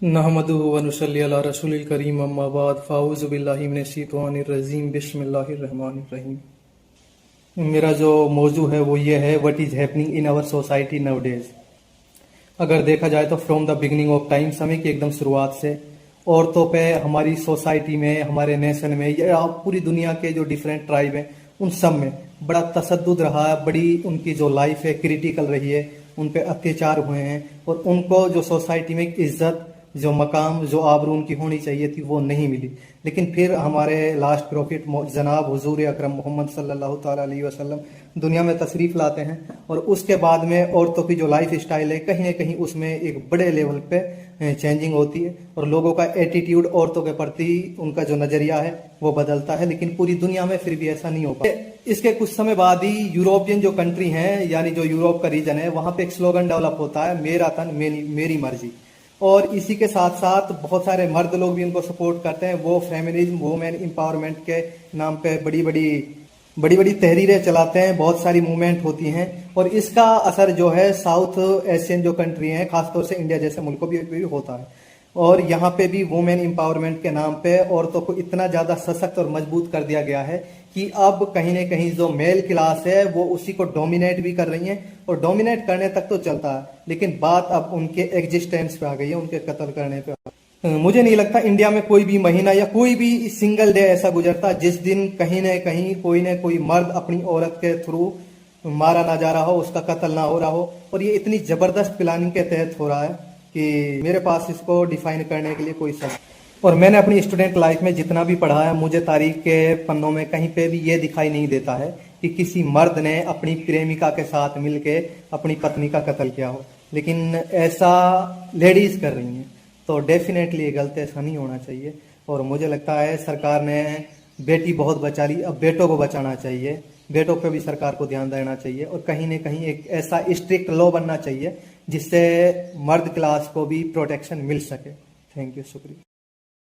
नहमदुहु व नुसल्ली अला रसूलिल करीम अम्मा बाद फ़ाऊज़ु बिल्लाहि मिनश्शैतानिर रजीम बिस्मिल्लाहिर रहमानिर रहीम। मेरा जो मौजू है वो ये है, what is happening in our society nowadays. अगर देखा जाए तो from the beginning of time, समय की एकदम शुरुआत से औरतों पे हमारी सोसाइटी में, हमारे नेशन में या पूरी दुनिया के जो डिफरेंट ट्राइब हैं उन सब में बड़ा तशद्दुद रहा है। बड़ी उनकी जो लाइफ है क्रिटिकल रही है, उन पे अत्याचार हुए हैं और उनको जो सोसाइटी में इज्जत, जो मकाम, जो आबरू उनकी होनी चाहिए थी वो नहीं मिली। लेकिन फिर हमारे लास्ट प्रॉफिट जनाब हुजूर अकरम मोहम्मद सल्लल्लाहु ताला अलैहि वसल्लम दुनिया में तशरीफ लाते हैं और उसके बाद में औरतों की जो लाइफ स्टाइल है कहीं ना कहीं उसमें एक बड़े लेवल पे चेंजिंग होती है और लोगों का एटीट्यूड औरतों के प्रति, उनका जो नजरिया है वो बदलता है। लेकिन पूरी दुनिया में फिर भी ऐसा नहीं हो पाता। इसके कुछ समय बाद ही यूरोपियन जो कंट्री हैं, यानी जो यूरोप का रीजन है, वहां पे एक स्लोगन डेवलप होता है, मेरा तन मेरी मर्जी। और इसी के साथ साथ बहुत सारे मर्द लोग भी उनको सपोर्ट करते हैं। वो फेमिनिज्म, वुमेन एम्पावरमेंट के नाम पे बड़ी बड़ी तहरीरें चलाते हैं, बहुत सारी मूवमेंट होती हैं। और इसका असर जो है साउथ एशियन जो कंट्री हैं, खासतौर से इंडिया जैसे मुल्कों भी होता है। और यहाँ पे भी वुमेन एम्पावरमेंट के नाम पे औरतों को इतना ज्यादा सशक्त और मजबूत कर दिया गया है कि अब कहीं ना कहीं जो मेल क्लास है वो उसी को डोमिनेट भी कर रही है। और डोमिनेट करने तक तो चलता है, लेकिन बात अब उनके एग्जिस्टेंस पे आ गई है, उनके कत्ल करने पे। मुझे नहीं लगता इंडिया में कोई भी महीना या कोई भी सिंगल डे ऐसा गुजरता जिस दिन कहीं ना कोई मर्द अपनी औरत के थ्रू मारा ना जा रहा हो, उसका कत्ल ना हो रहा हो। और ये इतनी जबरदस्त प्लानिंग के तहत हो रहा है कि मेरे पास इसको डिफाइन करने के लिए कोई शब्द। और मैंने अपनी स्टूडेंट लाइफ में जितना भी पढ़ा है, मुझे तारीख के पन्नों में कहीं पे भी ये दिखाई नहीं देता है कि किसी मर्द ने अपनी प्रेमिका के साथ मिलके अपनी पत्नी का कत्ल किया हो। लेकिन ऐसा लेडीज कर रही हैं, तो डेफिनेटली ये गलत, ऐसा नहीं होना चाहिए। और मुझे लगता है सरकार ने बेटी बहुत बचा ली, अब बेटों को बचाना चाहिए। बेटों पे भी सरकार को ध्यान देना चाहिए और कहीं ना कहीं एक ऐसा स्ट्रिक्ट लॉ बनना चाहिए जिससे मर्द क्लास को भी प्रोटेक्शन मिल सके। थैंक यू, शुक्रिया।